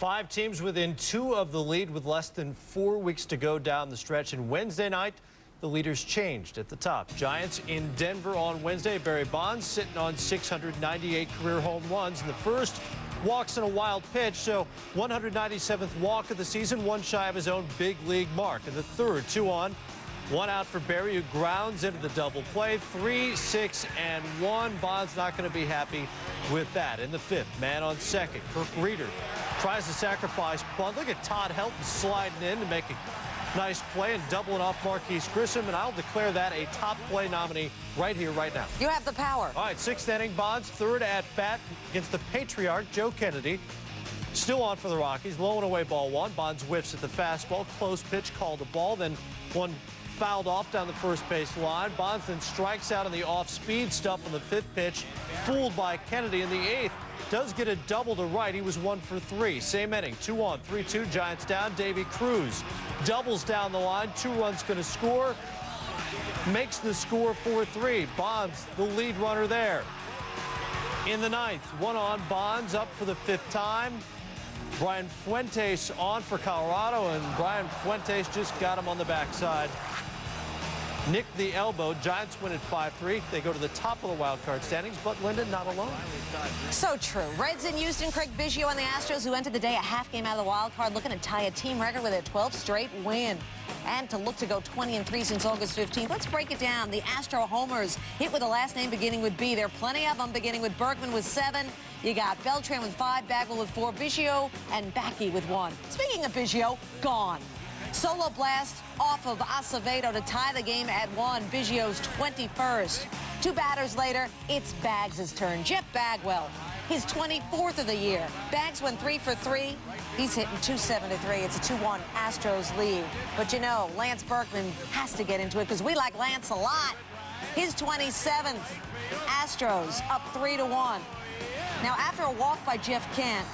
5 teams within 2 of the lead with less than 4 weeks to go down the stretch. And Wednesday night, the leaders changed at the top. Giants in Denver on Wednesday. Barry Bonds sitting on 698 career home runs. In the first, walks in a wild pitch, so 197th walk of the season, one shy of his own big league mark. In the third, 2 on, 1 out for Barry, who grounds into the double play. 3, 6, and 1. Bonds not going to be happy with that. In the fifth, man on second, Kirk Reeder tries to sacrifice bunt. Look at Todd Helton sliding in to make a nice play and doubling off Marquise Grissom, and I'll declare that a top play nominee right here, right now. You have the power. All right, 6th inning, Bonds, 3rd at bat against the Patriarch, Joe Kennedy. Still on for the Rockies, low and away ball 1. Bonds whiffs at the fastball, close pitch, called a ball, then one fouled off down the first base line. Bonds then strikes out on the off-speed stuff on the 5th pitch, fooled by Kennedy. In the 8th, does get a double to right. He was 1 for 3. Same inning, 2 on, 3-2, Giants down. Davy Cruz doubles down the line, 2 runs going to score, makes the score 4-3. Bonds, the lead runner there. In the 9th, 1 on, Bonds up for the 5th time. Brian Fuentes on for Colorado, and Brian Fuentes just got him on the backside. Nicked the elbow. Giants win at 5-3. They go to the top of the wild card standings, but Linda not alone. So true. Reds in Houston, Craig Biggio and the Astros, who entered the day a half game out of the wild card, looking to tie a team record with a 12th straight win. And to look to go 20-3 since August 15th. Let's break it down. The Astro homers hit with a last name beginning with B. There are plenty of them, beginning with Bergman with 7. You got Beltran with 5, Bagwell with 4, Biggio and Backey with 1. Speaking of Biggio, gone. Solo blast off of Acevedo to tie the game at 1, Biggio's 21st. 2 batters later, it's Bags' turn. Jeff Bagwell, his 24th of the year. Bags went 3 for 3. He's hitting .273. It's a 2-1 Astros lead. But you know, Lance Berkman has to get into it because we like Lance a lot. His 27th. Astros up 3-1. Now, after a walk by Jeff Kent,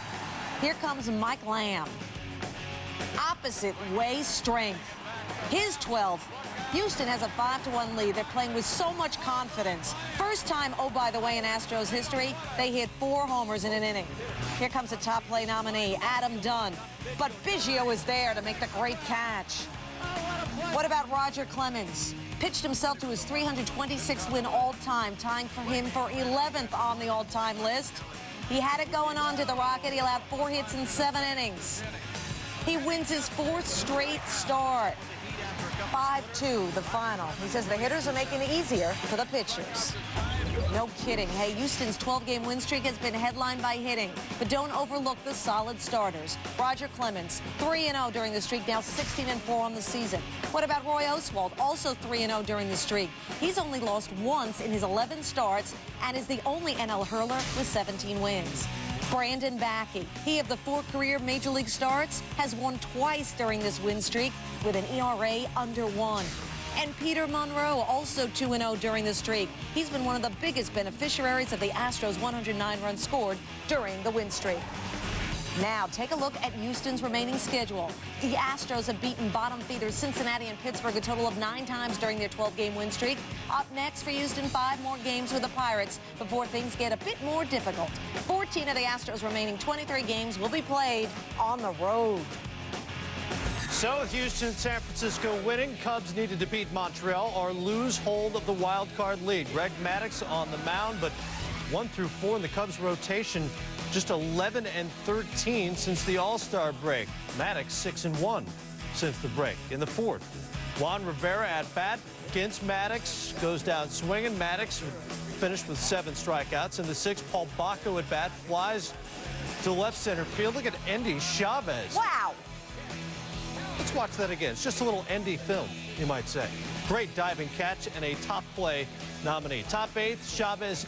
here comes Mike Lamb. Opposite way strength. His 12th. Houston has a 5-1 lead. They're playing with so much confidence. First time, oh, by the way, in Astros history, they hit 4 homers in an inning. Here comes the top play nominee, Adam Dunn. But Biggio is there to make the great catch. What about Roger Clemens? Pitched himself to his 326th win all-time, tying for him for 11th on the all-time list. He had it going on to the Rocket. He allowed 4 hits in 7 innings. He wins his 4th straight start. 5-2, the final. He says the hitters are making it easier for the pitchers. No kidding. Hey, Houston's 12-game win streak has been headlined by hitting, but don't overlook the solid starters. Roger Clemens, 3-0 during the streak, now 16-4 on the season. What about Roy Oswalt, also 3-0 during the streak? He's only lost once in his 11 starts and is the only NL hurler with 17 wins. Brandon Backey, he of the 4 career Major League starts, has won twice during this win streak with an ERA under 1. And Peter Monroe, also 2-0 during the streak. He's been one of the biggest beneficiaries of the Astros' 109 runs scored during the win streak. Now, take a look at Houston's remaining schedule. The Astros have beaten bottom feeders Cincinnati and Pittsburgh a total of 9 times during their 12-game win streak. Up next for Houston, 5 more games with the Pirates before things get a bit more difficult. 14 of the Astros' remaining 23 games will be played on the road. So with Houston and San Francisco winning, Cubs needed to beat Montreal or lose hold of the wild card lead. Greg Maddux on the mound, but 1 through 4 in the Cubs rotation, just 11-13 since the All-Star break. Maddux 6-1 since the break. In the 4th, Juan Rivera at bat against Maddux, goes down swinging. Maddux finished with 7 strikeouts. In the 6th, Paul Bacco at bat flies to left center field. Look at Endy Chavez. Wow. Let's watch that again. It's just a little Endy film, you might say. Great diving catch and a top play nominee. Top 8th, Chavez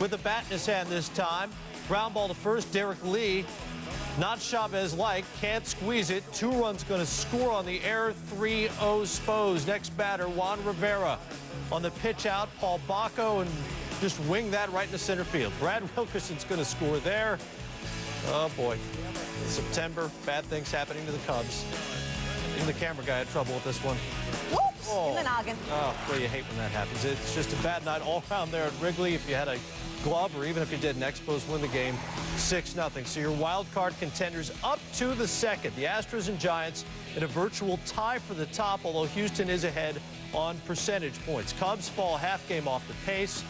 with the bat in his hand this time. Ground ball to first, Derek Lee. Not Chavez-like, can't squeeze it. 2 runs going to score on the air, 3-0 Spos. Next batter, Juan Rivera. On the pitch out, Paul Bacco, and just wing that right into center field. Brad Wilkerson's going to score there. Oh, boy. September, bad things happening to the Cubs. Even the camera guy had trouble with this one. Whoops! In the noggin. Oh, boy, you hate when that happens. It's just a bad night all around there at Wrigley. If you had a glove, or even if you didn't, Expos win the game 6-0. So your wild card contenders up to the second. The Astros and Giants in a virtual tie for the top, although Houston is ahead on percentage points. Cubs fall half game off the pace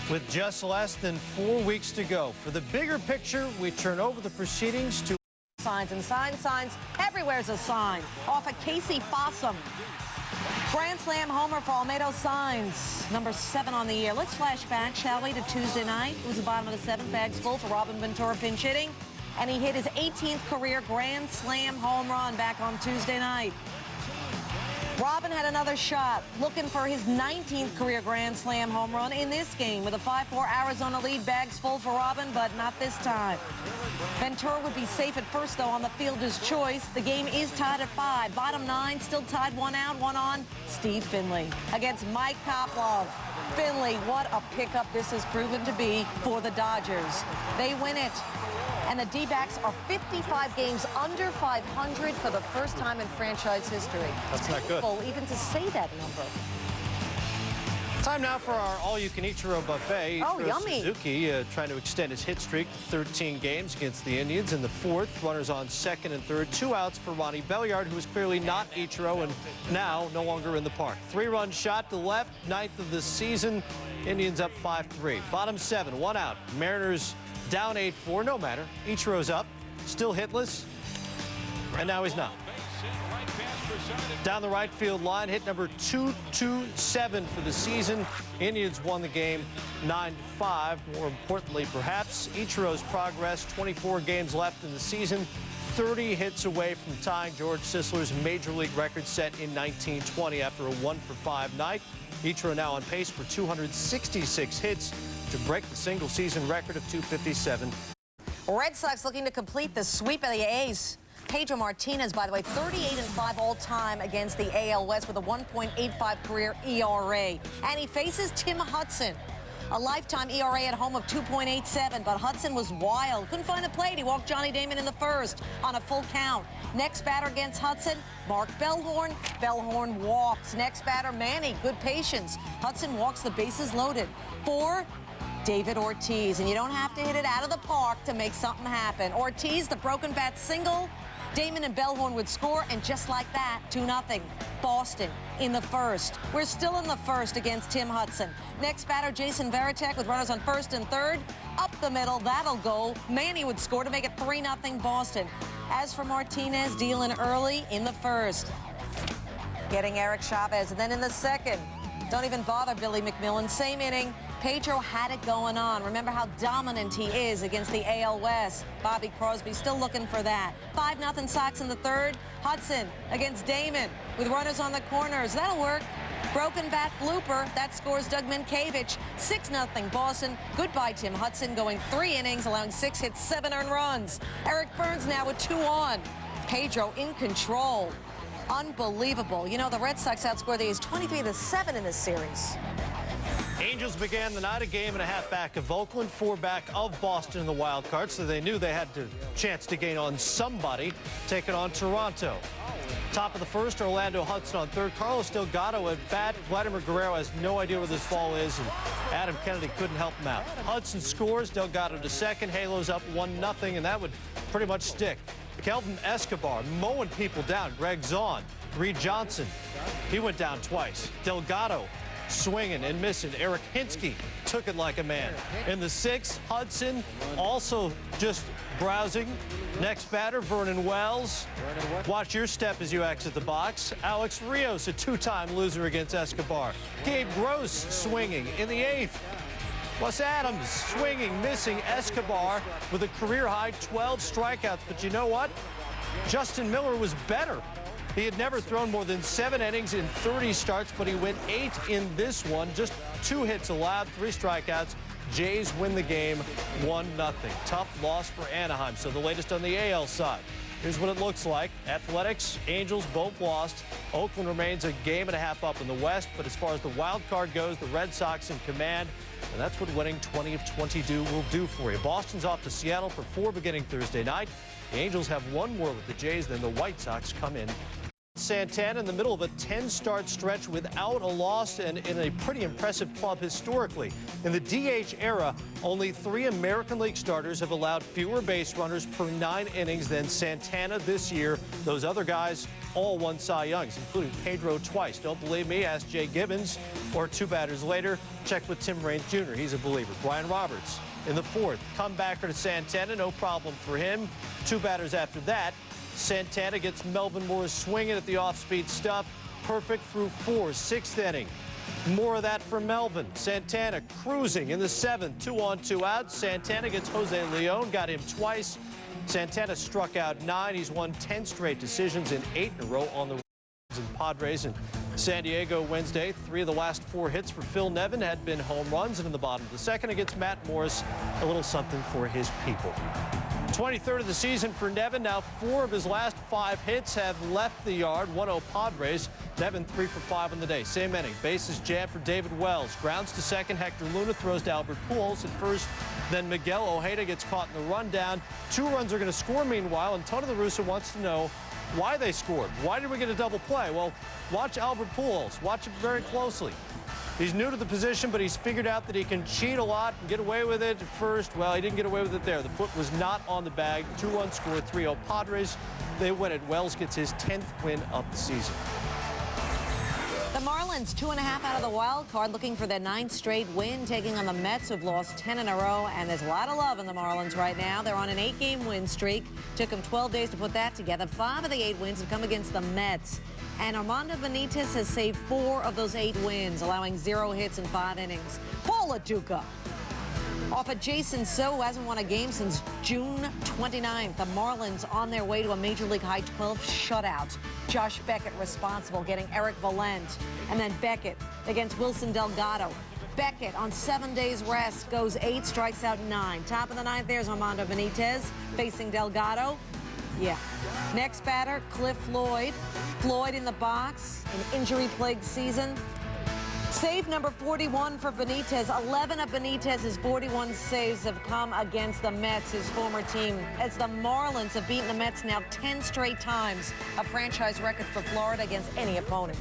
with just less than 4 weeks to go. For the bigger picture, we turn over the proceedings to Signs and signs. Everywhere's a sign. Off of Casey Fossum. Grand Slam homer for Almedo Signs, number 7 on the year. Let's flash back, shall we, to Tuesday night. It was the bottom of the 7th, bags full for Robin Ventura pinch hitting. And he hit his 18th career Grand Slam home run back on Tuesday night. Robin had another shot, looking for his 19th career Grand Slam home run in this game with a 5-4 Arizona lead. Bags full for Robin, but not this time. Ventura would be safe at first, though, on the fielder's choice. The game is tied at 5. Bottom 9, still tied, 1 out, 1 on. Steve Finley against Mike Koplov. Finley, what a pickup this has proven to be for the Dodgers. They win it. And the D-backs are 55 games under 500 for the first time in franchise history. That's not good. It's painful even to say that number. Time now for our all-you-can-eat churro buffet. Oh, Ichiro yummy. Suzuki trying to extend his hit streak to 13 games against the Indians. In the 4th, runners on 2nd and 3rd. 2 outs for Ronnie Belliard, who is clearly not Ichiro and now no longer in the park. 3-run shot to left, 9th of the season. Indians up 5-3. Bottom 7, 1 out. Mariners down 8-4, no matter. Ichiro's up, still hitless, and now he's not. Down the right field line, hit number 227 for the season. Indians won the game 9-5. More importantly, perhaps, Ichiro's progress, 24 games left in the season, 30 hits away from tying George Sisler's major league record set in 1920 after a 1-for-5 night. Ichiro now on pace for 266 hits to break the single-season record of 257. Red Sox looking to complete the sweep of the A's. Pedro Martinez, by the way, 38-5 all-time against the AL West with a 1.85 career ERA. And he faces Tim Hudson, a lifetime ERA at home of 2.87. But Hudson was wild. Couldn't find the plate. He walked Johnny Damon in the 1st on a full count. Next batter against Hudson, Mark Bellhorn. Bellhorn walks. Next batter, Manny. Good patience. Hudson walks, the bases loaded. 4, David Ortiz. And you don't have to hit it out of the park to make something happen. Ortiz, the broken bat single. Damon and Bellhorn would score, and just like that, 2-0. Boston in the 1st. We're still in the 1st against Tim Hudson. Next batter, Jason Varitek with runners on 1st and 3rd. Up the middle, that'll go. Manny would score to make it 3-0 Boston. As for Martinez, dealing early in the 1st. Getting Eric Chavez, and then in the 2nd. Don't even bother Billy McMillan. Same inning. Pedro had it going on. Remember how dominant he is against the AL West. Bobby Crosby still looking for that. 5-0 Sox in the 3rd. Hudson against Damon with runners on the corners. That'll work. Broken bat blooper. That scores Doug Minkiewicz. 6-0 Boston. Goodbye Tim Hudson, going 3 innings, allowing 6 hits, 7 earned runs. Eric Burns now with 2 on. Pedro in control. Unbelievable. You know, the Red Sox outscored the A's 23-7 in this series. Angels began the night a game and a half back of Oakland, 4 back of Boston in the wild card, so they knew they had a chance to gain on somebody, taking on Toronto. Top of the 1st, Orlando Hudson on 3rd. Carlos Delgado at bat. Vladimir Guerrero has no idea where this ball is, and Adam Kennedy couldn't help him out. Hudson scores, Delgado to 2nd. Halos up 1-0, and that would pretty much stick. Kelvin Escobar mowing people down. Greg Zahn, Reed Johnson, he went down twice. Delgado swinging and missing. Eric Hinsky took it like a man. In the 6th, Hudson also just browsing. Next batter, Vernon Wells. Watch your step as you exit the box. Alex Rios, a 2-time loser against Escobar. Gabe Gross swinging in the 8th. Wes Adams swinging, missing. Escobar with a career-high 12 strikeouts. But you know what? Justin Miller was better. He had never thrown more than 7 innings in 30 starts, but he went 8 in this one. Just 2 hits allowed, 3 strikeouts. Jays win the game 1-0. Tough loss for Anaheim. So the latest on the AL side. Here's what it looks like. Athletics, Angels both lost. Oakland remains a game and a half up in the West. But as far as the wild card goes, the Red Sox in command. And that's what winning 20 of 22 will do for you. Boston's off to Seattle for 4 beginning Thursday night. The Angels have 1 more with the Jays, then the White Sox come in Santana in the middle of a 10-start stretch without a loss and in a pretty impressive club historically. In the DH era, only 3 American League starters have allowed fewer base runners per 9 innings than Santana this year. Those other guys all won Cy Youngs, including Pedro twice. Don't believe me? Ask Jay Gibbons. Or 2 batters later, check with Tim Raines Jr. He's a believer. Brian Roberts in the 4th. Comebacker to Santana, no problem for him. 2 batters after that, Santana gets Melvin Morris swinging at the off-speed stuff. Perfect through 4, 6th inning. More of that for Melvin. Santana cruising in the 7th, 2 on, 2 out. Santana gets Jose Leon, got him twice. Santana struck out 9. He's won 10 straight decisions in 8 in a row on the Padres in San Diego Wednesday. 3 of the last 4 hits for Phil Nevin had been home runs, and in the bottom of the 2nd against Matt Morris, a little something for his people. 23rd of the season for Nevin. Now 4 of his last 5 hits have left the yard. 1-0 Padres. Nevin 3 for 5 on the day. Same inning. Bases jammed for David Wells. Grounds to 2nd. Hector Luna throws to Albert Pujols at 1st. Then Miguel Ojeda gets caught in the rundown. 2 runs are going to score meanwhile, and Tony La Russa wants to know why they scored. Why did we get a double play? Well, watch Albert Pujols. Watch him very closely. He's new to the position, but he's figured out that he can cheat a lot and get away with it at first. Well, he didn't get away with it there. The foot was not on the bag. 2 runs scored, 3-0 Padres. They win it. Wells gets his 10th win of the season. The Marlins 2.5 out of the wild card, looking for their 9th straight win, taking on the Mets, who've lost 10 in a row. And there's a lot of love in the Marlins right now. They're on an 8-game win streak. Took them 12 days to put that together. 5 of the 8 wins have come against the Mets. And Armando Benitez has saved 4 of those 8 wins, allowing 0 hits in 5 innings. Paul La Duca off of Jason So, who hasn't won a game since June 29th. The Marlins on their way to a Major League High 12 shutout. Josh Beckett responsible, getting Eric Valent. And then Beckett against Wilson Delgado. Beckett on 7 days rest goes 8, strikes out 9. Top of the 9th, there's Armando Benitez facing Delgado. Yeah. Next batter, Cliff Floyd. Floyd in the box, an injury-plagued season. Save number 41 for Benitez. 11 of Benitez's 41 saves have come against the Mets, his former team, as the Marlins have beaten the Mets now 10 straight times, a franchise record for Florida against any opponent.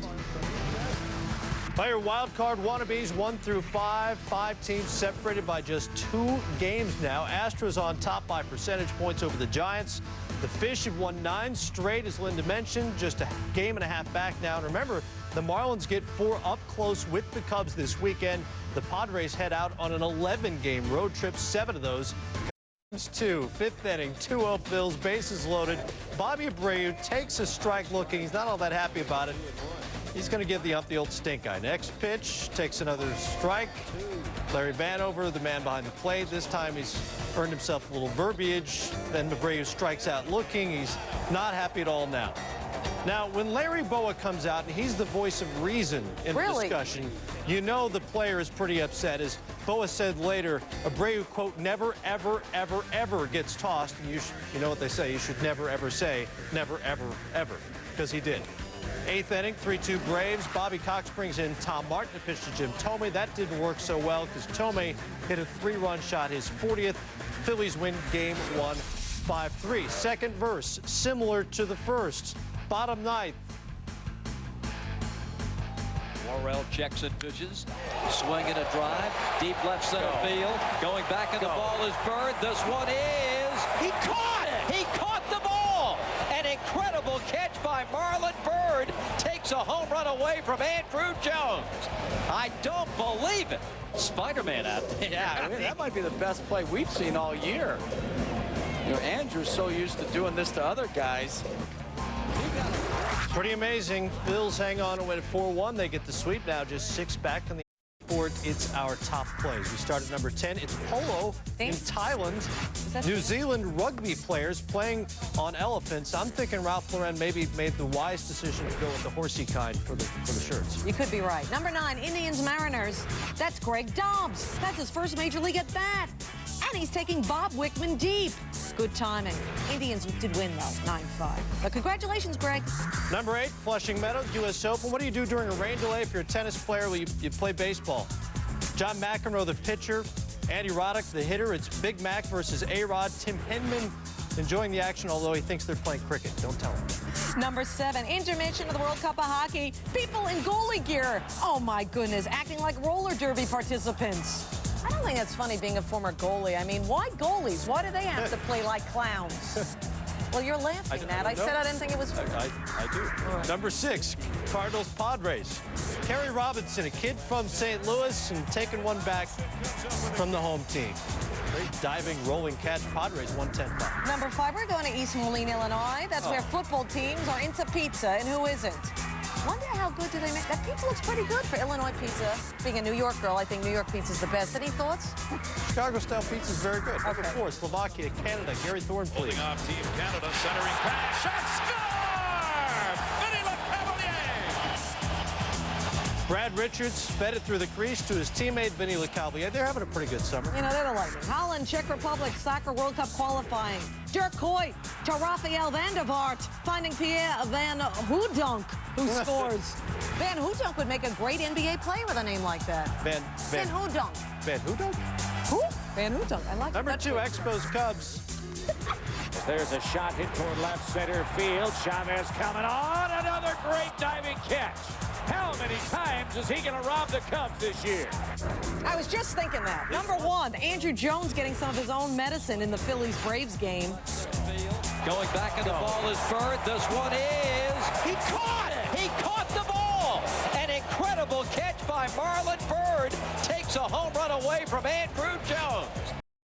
By your wild card wannabes, 1 through 5. 5 teams separated by just 2 games now. Astros on top by percentage points over the Giants. The Fish have won 9 straight, as Linda mentioned, just a game and a half back now. And remember, the Marlins get 4 up close with the Cubs this weekend. The Padres head out on an 11-game road trip, 7 of those. 2, 5th inning, 2-0 Phils, bases loaded. Bobby Abreu takes a strike looking. He's not all that happy about it. He's going to give the ump the old stink eye. Next pitch, takes another strike. Larry Vanover, the man behind the plate. This time he's earned himself a little verbiage. Then Abreu strikes out looking. He's not happy at all now. Now, when Larry Boa comes out, and he's the voice of reason in the discussion, you know the player is pretty upset. As Boa said later, Abreu, quote, never, ever, ever, ever gets tossed. And you know what they say, you should never, ever say never, ever, ever, because he did. 8th inning, 3-2 Braves. Bobby Cox brings in Tom Martin to pitch to Jim Thome. That didn't work so well because Thome hit a 3-run shot, his 40th. Phillies win game 1, 5-3. Second verse, similar to the first. Bottom 9th. Morrell checks and pitches. Swing and a drive. Deep left center field. Going back and the ball is Bird. This one is... He caught it! He caught the ball! An incredible catch by Marlon Bird. Takes a home run away from Andrew Jones. I don't believe it. Spider-Man out there. Yeah, I mean, that might be the best play we've seen all year. You know, Andrew's so used to doing this to other guys. Pretty amazing. Phils hang on to win at 4-1. They get the sweep now, just 6 back on the board. It's our top plays. We start at number 10. It's polo in Thailand. New Zealand rugby players playing on elephants. I'm thinking Ralph Lauren maybe made the wise decision to go with the horsey kind for the shirts. You could be right. Number 9, Indians Mariners. That's Greg Dobbs. That's his first major league at bat. And he's taking Bob Wickman deep. Good timing. Indians did win, though, 9-5. But congratulations, Greg. Number 8, Flushing Meadows, U.S. Open. What do you do during a rain delay if you're a tennis player? Well, you play baseball. John McEnroe, the pitcher. Andy Roddick, the hitter. It's Big Mac versus A-Rod. Tim Henman enjoying the action, although he thinks they're playing cricket. Don't tell him. Number 7, intermission of the World Cup of Hockey. People in goalie gear. Oh, my goodness, acting like roller derby participants. I don't think that's funny being a former goalie. I mean, why goalies? Why do they have to play like clowns? Well, you're laughing, Matt. I said I didn't think it was funny. I do. Right. Number 6, Cardinals Padres. Kerry Robinson, a kid from St. Louis, and taking one back from the home team. Great diving, rolling catch. Padres 110-5. Number 5, we're going to East Moline, Illinois. That's where football teams are into pizza, and who isn't? Wonder how good do they make that? Pizza looks pretty good for Illinois pizza. Being a New York girl, I think New York pizza's the best. Any thoughts? Chicago-style pizza is very good. Okay. Number 4, Slovakia, Canada. Gary Thorne, please. Holding off Team Canada, centering pass. Shot, score! Vinny Lecavalier! Brad Richards fed it through the crease to his teammate, Vinny Lecavalier. They're having a pretty good summer. You know, they're the Lightning. Holland, Czech Republic, Soccer World Cup qualifying. Dirk Kuyt to Rafael van der Vaart, finding Pierre Van Hooydonk, who scores. Van Hooydonk would make a great NBA player with a name like that. Van Hooydonk. Van Hooydonk? Who? Van Hooydonk. I like Number that. 2, Expos Cubs. There's a shot hit toward left center field. Chavez coming on. Another great diving catch. How many times is he going to rob the Cubs this year? I was just thinking that. Number 1, Andrew Jones getting some of his own medicine in the Phillies-Braves game. Going back, and the ball is Bird. This one is... He caught it! He caught the ball! An incredible catch by Marlon Bird takes a home run away from Andrew Jones.